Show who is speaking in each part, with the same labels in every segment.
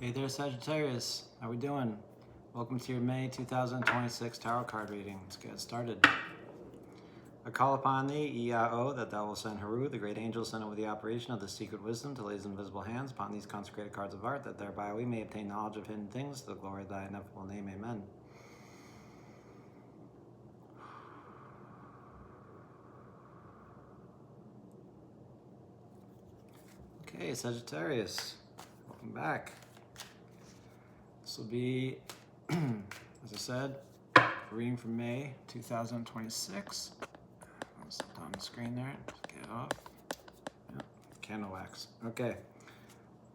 Speaker 1: Hey there, Sagittarius. How we doing? Welcome to your May 2026 tarot card reading. Let's get started. I call upon thee, Iao, that thou wilt send Haru, the great angel, sent over the operation of the secret wisdom to lay his invisible hands upon these consecrated cards of art, that thereby we may obtain knowledge of hidden things, to the glory of thy ineffable name. Amen. Okay, Sagittarius, welcome back. This will be, as I said, a reading for May 2026. I'll set it on the screen there. Just get it off. Yep. Candle wax. Okay.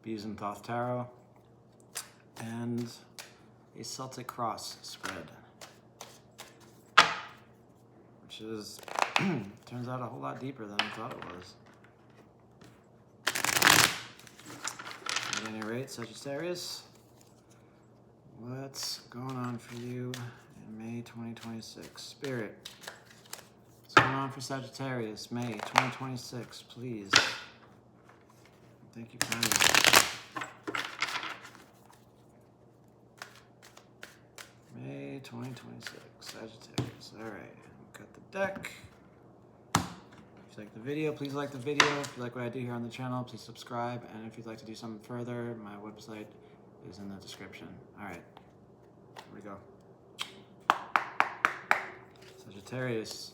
Speaker 1: Bees and Thoth Tarot. And a Celtic Cross spread. Which is, turns out a whole lot deeper than I thought it was. At any rate, Sagittarius, what's going on for you in May 2026? Spirit, what's going on for Sagittarius, May 2026, please? Thank you kindly. May 2026, Sagittarius. All right, cut the deck. If you like the video, please like the video. If you like what I do here on the channel, please subscribe. And if you'd like to do something further, my website is in the description. All right, here we go. Sagittarius,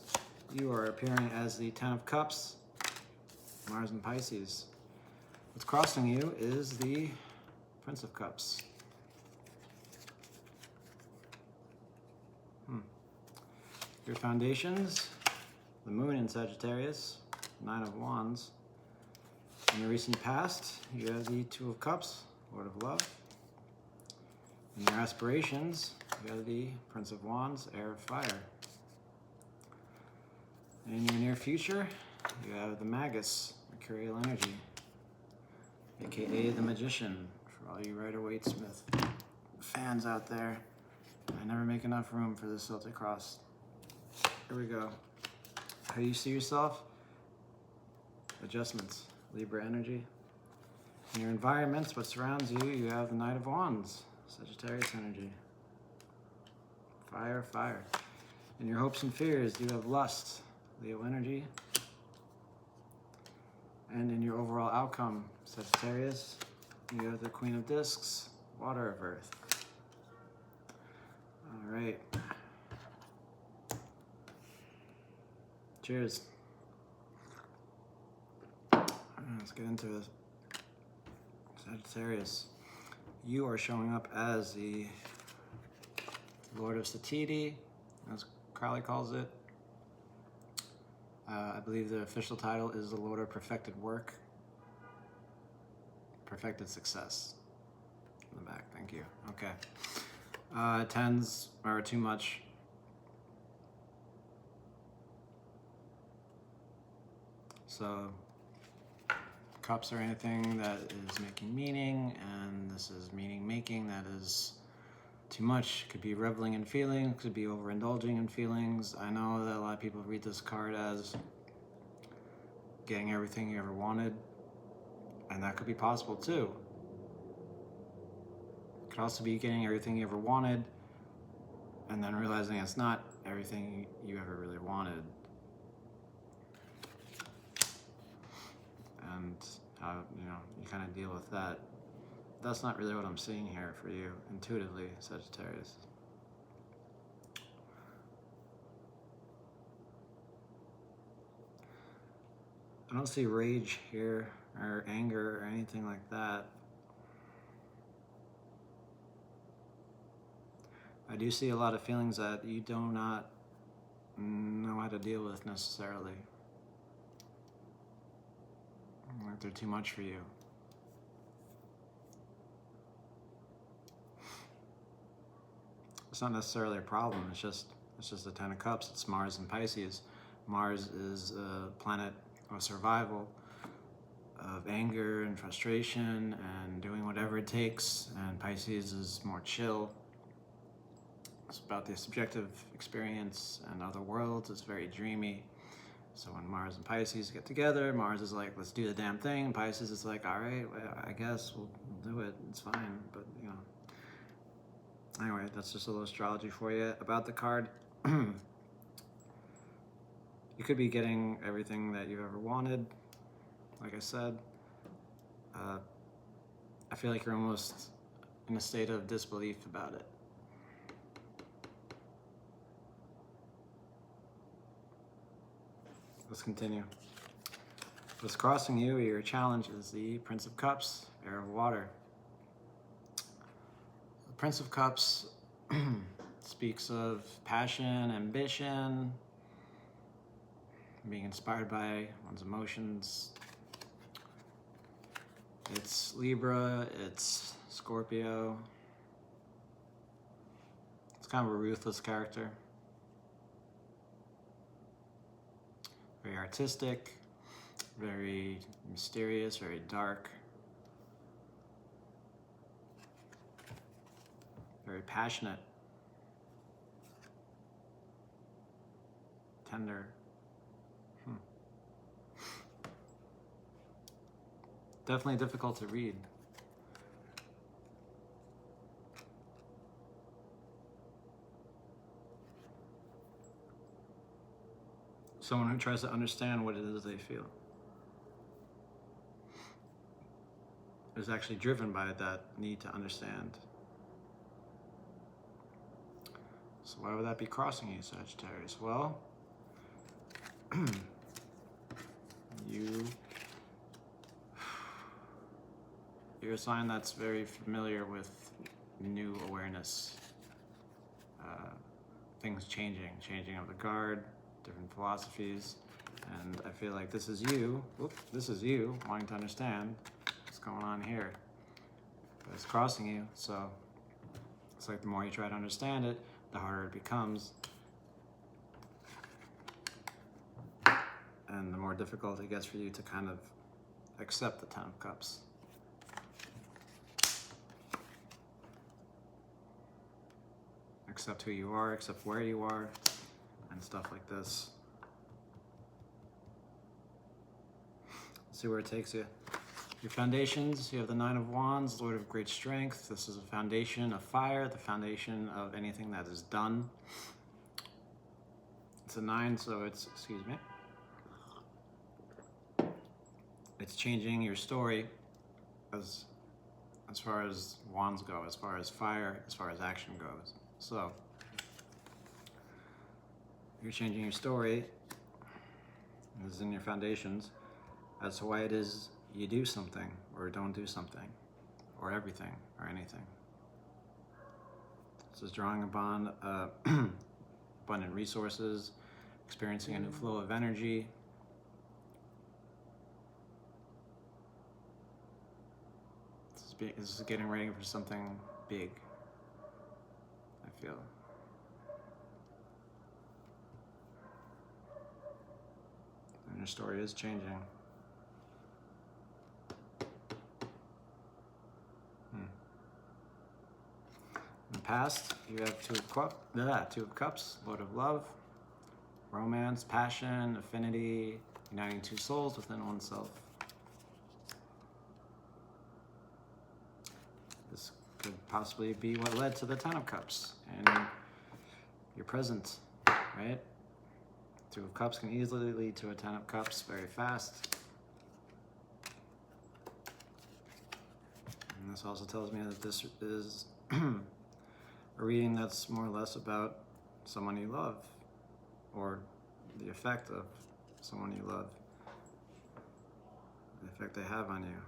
Speaker 1: you are appearing as the Ten of Cups, Mars and Pisces. What's crossing you is the Prince of Cups. Your foundations, the Moon in Sagittarius, Nine of Wands. In your recent past, you have the Two of Cups, Lord of Love. In your aspirations, you have the Prince of Wands, Heir of Fire. In your near future, you have the Magus, Mercurial Energy, aka the Magician, for all you Rider-Waite-Smith fans out there. I never make enough room for this Celtic Cross. Here we go. How do you see yourself? Adjustments, Libra energy. In your environments, what surrounds you, you have the Knight of Wands, Sagittarius energy. Fire, fire. In your hopes and fears, you have lust, Leo energy. And in your overall outcome, Sagittarius, you have the Queen of Discs, Water of Earth. All right. Cheers. Let's get into this. Sagittarius, you are showing up as the Lord of Satiti, as Crowley calls it. I believe the official title is the Lord of Perfected Work. Perfected Success. In the back, thank you. Okay. Tens are too much. So, cups are anything that is making meaning, and this is meaning making that is too much. Could be reveling in feelings, could be overindulging in feelings. I know that a lot of people read this card as getting everything you ever wanted, and that could be possible too. It could also be getting everything you ever wanted, and then realizing it's not everything you ever really wanted. And how, you kind of deal with that. That's not really what I'm seeing here for you, intuitively, Sagittarius. I don't see rage here, or anger, or anything like that. I do see a lot of feelings that you do not know how to deal with necessarily. Like they're too much for you. It's not necessarily a problem. It's just the Ten of Cups. It's Mars and Pisces. Mars is a planet of survival, of anger and frustration and doing whatever it takes. And Pisces is more chill. It's about the subjective experience and other worlds. It's very dreamy. So when Mars and Pisces get together, Mars is like, let's do the damn thing. And Pisces is like, all right, well, I guess we'll do it. It's fine, but you know. Anyway, that's just a little astrology for you about the card. You could be getting everything that you've ever wanted. Like I said, I feel like you're almost in a state of disbelief about it. Let's continue. What's crossing you, your challenge, is the Prince of Cups, air of water. The Prince of Cups speaks of passion, ambition, being inspired by one's emotions. It's Libra, it's Scorpio. It's kind of a ruthless character. Very artistic, very mysterious, very dark. Very passionate. Tender. Definitely difficult to read. Someone who tries to understand what it is they feel is actually driven by that need to understand. So why would that be crossing you, Sagittarius? Well, you're a sign that's very familiar with new awareness, things changing of the guard, different philosophies, and I feel like this is you wanting to understand what's going on here. But it's crossing you, so it's like the more you try to understand it, the harder it becomes, and the more difficult it gets for you to kind of accept the Ten of Cups. Accept who you are, accept where you are, and stuff like this. Let's see where it takes you. Your foundations, you have the Nine of Wands, Lord of Great Strength. This is a foundation of fire, the foundation of anything that is done. It's a 9, so it's, excuse me, it's changing your story as far as wands go, as far as fire, as far as action goes. So, you're changing your story, this is in your foundations, as to why it is you do something, or don't do something, or everything, or anything. This is drawing upon abundant resources, experiencing a new flow of energy. This is getting ready for something big, I feel. And your story is changing. In the past, you have Two of Cups, Lord of Love, romance, passion, affinity, uniting two souls within oneself. This could possibly be what led to the Ten of Cups and your present, right? Two of Cups can easily lead to a Ten of Cups very fast. And this also tells me that this is a reading that's more or less about someone you love, or the effect of someone you love, the effect they have on you,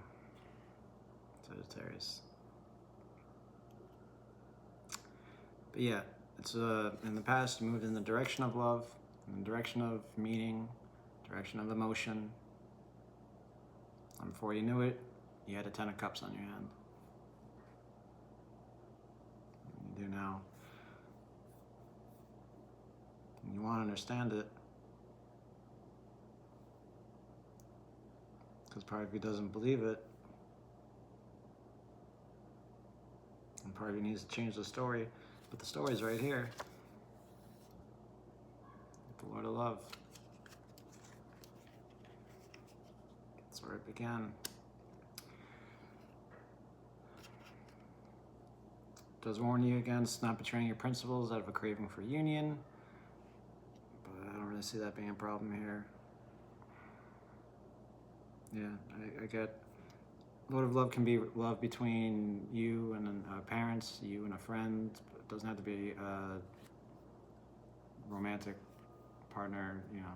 Speaker 1: Sagittarius. But yeah, it's in the past you moved in the direction of love, in the direction of meaning, direction of emotion, and before you knew it, you had a Ten of Cups on your hand. You do now. And you want to understand it, because part of you doesn't believe it, and part of you needs to change the story, but the story's right here. The Lord of Love. That's where it began. does warn you against not betraying your principles out of a craving for union, but I don't really see that being a problem here. Yeah, I get motive love can be love between you and parents, you and a friend. It doesn't have to be a romantic partner, you know,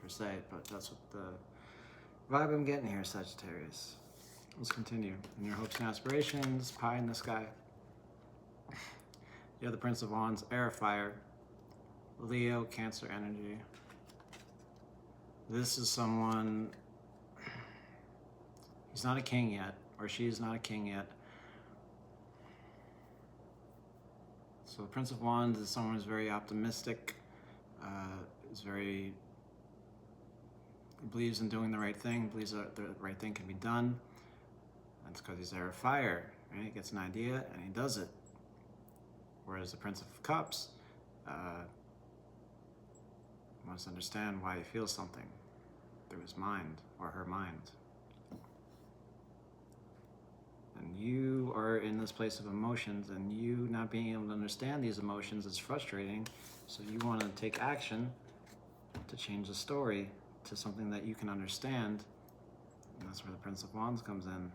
Speaker 1: per se, but that's what the vibe I'm getting here, Sagittarius. Let's continue. In your hopes and aspirations, pie in the sky. You have the Prince of Wands, air, fire, Leo, Cancer energy. This is someone, he's not a king yet, or she's not a king yet. So the Prince of Wands is someone who's very optimistic, believes in doing the right thing, believes that the right thing can be done. That's because he's air of fire, right? He gets an idea and he does it. Whereas the Prince of Cups wants to understand why he feels something through his mind or her mind. And you are in this place of emotions, and you not being able to understand these emotions is frustrating. So you want to take action to change the story to something that you can understand. And that's where the Prince of Wands comes in.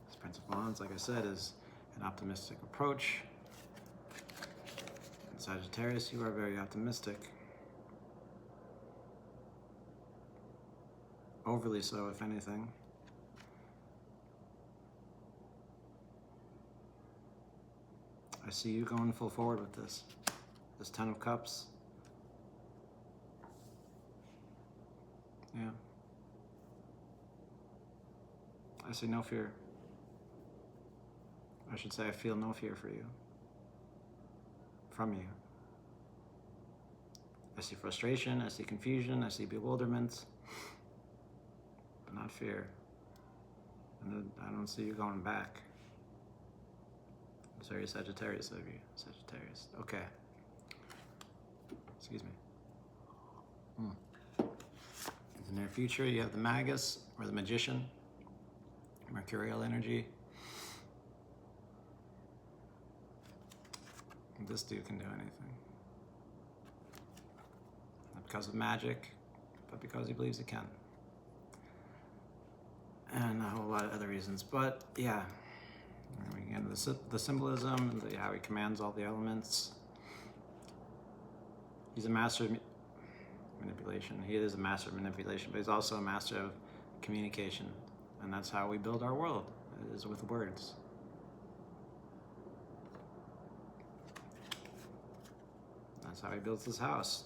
Speaker 1: This Prince of Wands, like I said, is an optimistic approach. And Sagittarius, you are very optimistic. Overly so, if anything. I see you going full forward with this. This Ten of Cups. Yeah. I see no fear. I should say I feel no fear for you. From you. I see frustration, I see confusion, I see bewilderment. But not fear. And I don't see you going back. It's very Sagittarius of you. Sagittarius. Okay. Excuse me. In the near future, you have the Magus, or the Magician. Mercurial energy. This dude can do anything. Not because of magic, but because he believes he can. And a whole lot of other reasons, but yeah. And we get into the symbolism, and how he commands all the elements. He's a master of manipulation. He is a master of manipulation, but he's also a master of communication. And that's how we build our world, is with words. That's how he builds his house.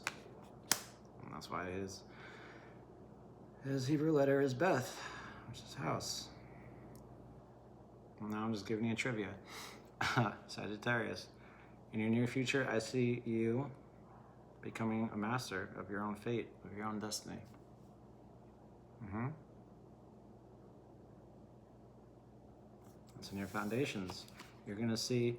Speaker 1: And that's why his Hebrew letter is Beth, which is house. Well, now I'm just giving you a trivia. Sagittarius. In your near future, I see you becoming a master of your own fate, of your own destiny. It's in your foundations. You're going to see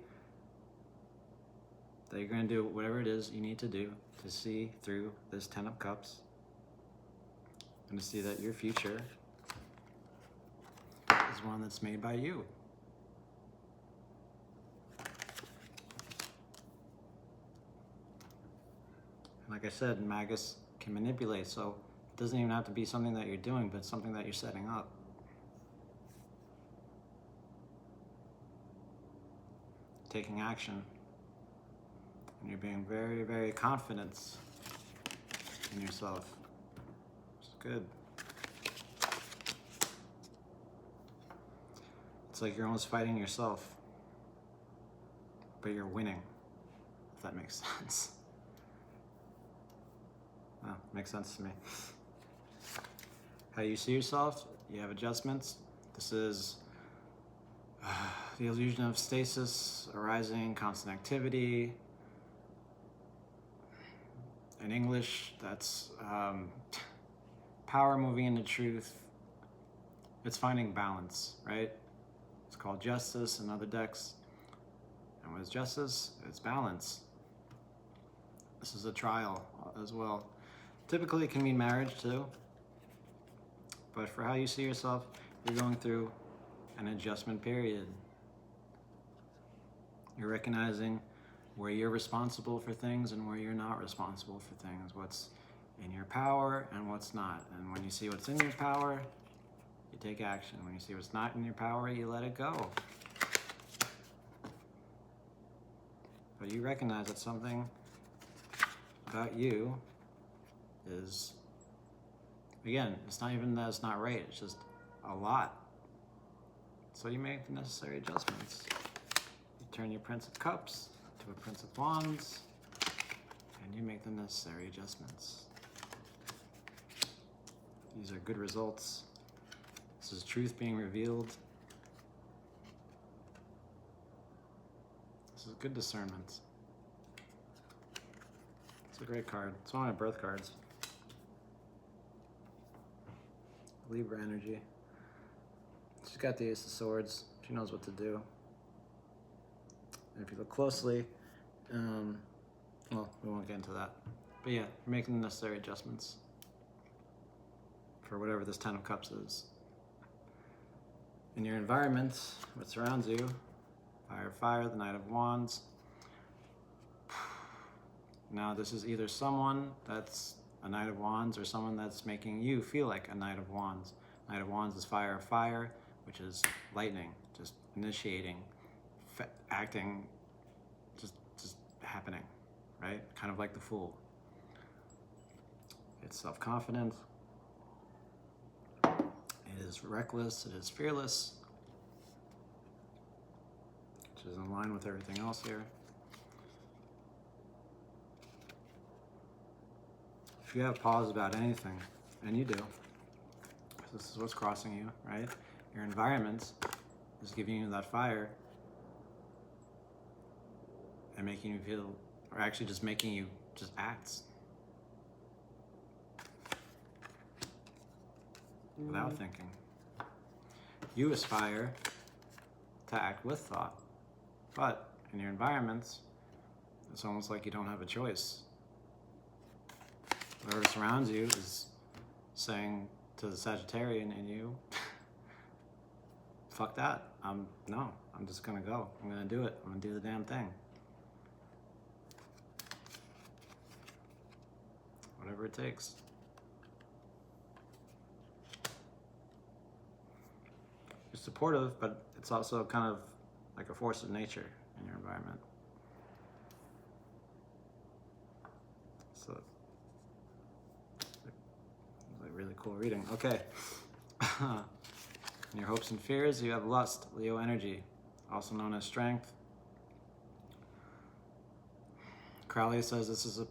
Speaker 1: that you're going to do whatever it is you need to do to see through this Ten of Cups and to see that your future is one that's made by you. Like I said, Magus can manipulate, so it doesn't even have to be something that you're doing, but something that you're setting up. Taking action. And you're being very, very confident in yourself. Which is good. It's like you're almost fighting yourself, but you're winning, if that makes sense. Well, makes sense to me. How you see yourself, you have adjustments. This is the illusion of stasis, arising, constant activity. In English, that's power moving into truth. It's finding balance, right? It's called justice in other decks. And what is justice? It's balance. This is a trial as well. Typically, it can mean marriage too. But for how you see yourself, you're going through an adjustment period. You're recognizing where you're responsible for things and where you're not responsible for things. What's in your power and what's not. And when you see what's in your power, you take action. When you see what's not in your power, you let it go. But you recognize that something about you is, again, it's not even that it's not right, it's just a lot. So you make the necessary adjustments. You turn your Prince of Cups to a Prince of Wands, and you make the necessary adjustments. These are good results. This is truth being revealed. This is good discernment. It's a great card. It's one of my birth cards. Libra energy. She's got the Ace of Swords. She knows what to do. And if you look closely, well, we won't get into that. But yeah, you're making the necessary adjustments for whatever this Ten of Cups is. In your environment, what surrounds you, fire, the Knight of Wands. Now this is either someone that's a Knight of Wands or someone that's making you feel like a Knight of Wands. Knight of Wands is fire, which is lightning, just initiating, acting, just happening, right? Kind of like the Fool. It's self-confident. It is reckless, it is fearless, which is in line with everything else here. If you have pause about anything, and you do, this is what's crossing you, right? Your environment is giving you that fire and making you feel, or actually just making you just act without thinking. You aspire to act with thought, but in your environments, it's almost like you don't have a choice. Whatever surrounds you is saying to the Sagittarian in you, fuck that, I'm just gonna go. I'm gonna do it. I'm gonna do the damn thing. Whatever it takes. You're supportive, but it's also kind of like a force of nature in your environment. So it's like really cool reading. Okay. In your hopes and fears, you have lust, Leo energy, also known as strength. Crowley says this is the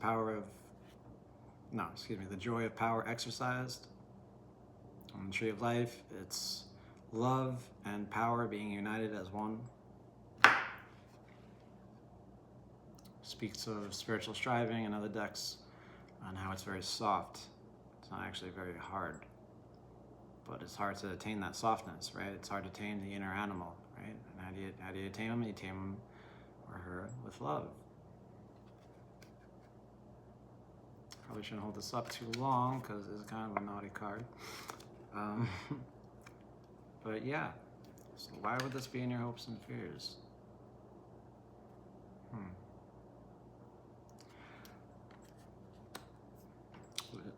Speaker 1: the joy of power exercised. On the Tree of Life, it's love and power being united as one. Speaks of spiritual striving and other decks on how it's very soft. It's not actually very hard, but it's hard to attain that softness, right? It's hard to tame the inner animal, right? And how do you tame him? You tame him or her with love. Probably shouldn't hold this up too long because it's kind of a naughty card. But yeah, so why would this be in your hopes and fears?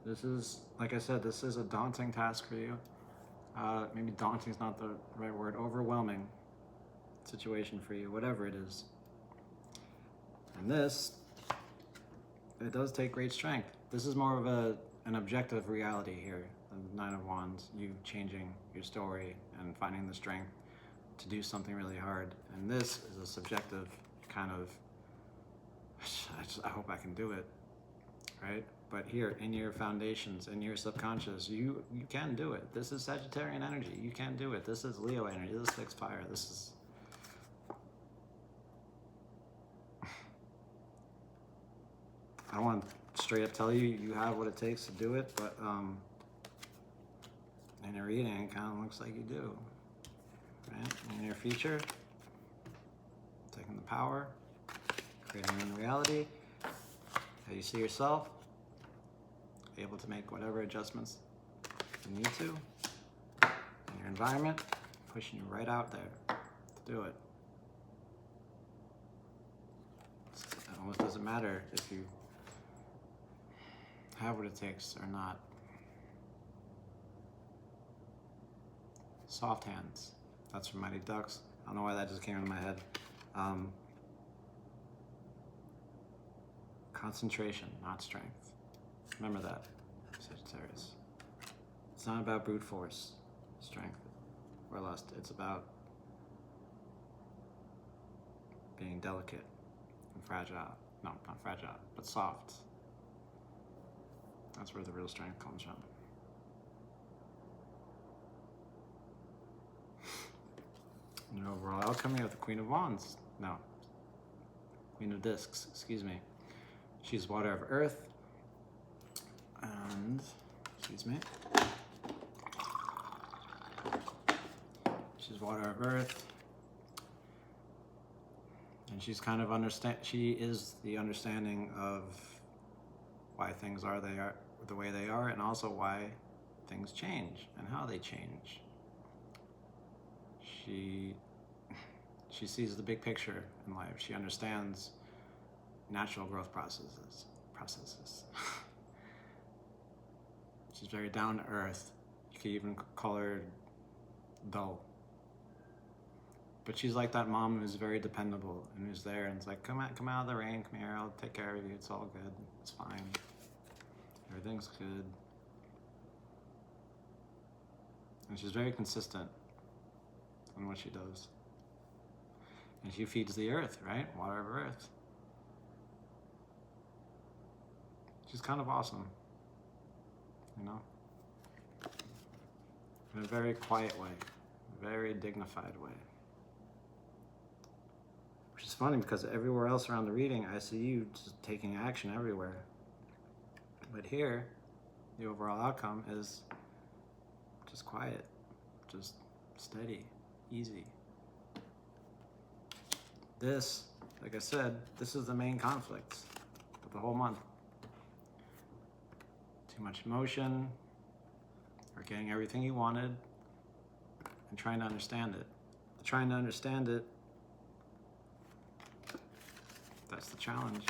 Speaker 1: This is, like I said, this is a daunting task for you. Maybe daunting is not the right word. Overwhelming situation for you, whatever it is. And this, it does take great strength. This is more of an objective reality here. The Nine of Wands, you changing your story and finding the strength to do something really hard. And this is a subjective kind of, I hope I can do it, right? But here, in your foundations, in your subconscious, you can do it. This is Sagittarian energy. You can do it. This is Leo energy. This is fixed fire. This is... I don't want to straight up tell you you have what it takes to do it, but in your reading, it kind of looks like you do. Right? In your future, taking the power, creating your own reality, how you see yourself, able to make whatever adjustments you need to in your environment, pushing you right out there to do it. It almost doesn't matter if you have what it takes or not. Soft hands. That's from Mighty Ducks. I don't know why that just came into my head. Concentration, not strength. Remember that, Sagittarius. It's not about brute force, strength, or lust. It's about being delicate and fragile. No, not fragile, but soft. That's where the real strength comes from. And overall outcome, you have the Queen of Wands. No, Queen of Discs, excuse me. She's water of earth, and, excuse me, she's water of earth, and she's kind of she is the understanding of why things are the way they are, and also why things change and how they change. She sees the big picture in life. She understands natural growth processes. She's very down to earth. You could even call her dull. But she's like that mom who's very dependable and who's there and it's like, come out of the rain, come here, I'll take care of you, it's all good, it's fine. Everything's good. And she's very consistent in what she does. And she feeds the earth, right? Water of earth. She's kind of awesome, you know? In a very quiet way, a very dignified way. Which is funny because everywhere else around the reading, I see you just taking action everywhere. But here, the overall outcome is just quiet, just steady, easy. This, like I said, this is the main conflict of the whole month. Too much emotion, or getting everything you wanted, and trying to understand it. Trying to understand it, that's the challenge.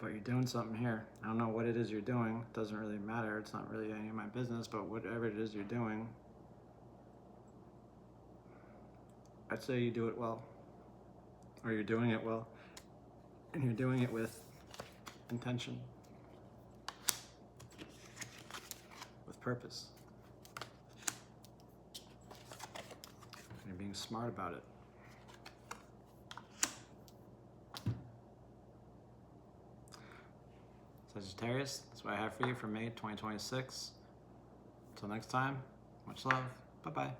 Speaker 1: But you're doing something here. I don't know what it is you're doing. It doesn't really matter. It's not really any of my business, but whatever it is you're doing, I'd say you do it well. Or you're doing it well. And you're doing it with intention. With purpose. And you're being smart about it. Sagittarius, that's what I have for you for May 2026. Until next time, much love. Bye-bye.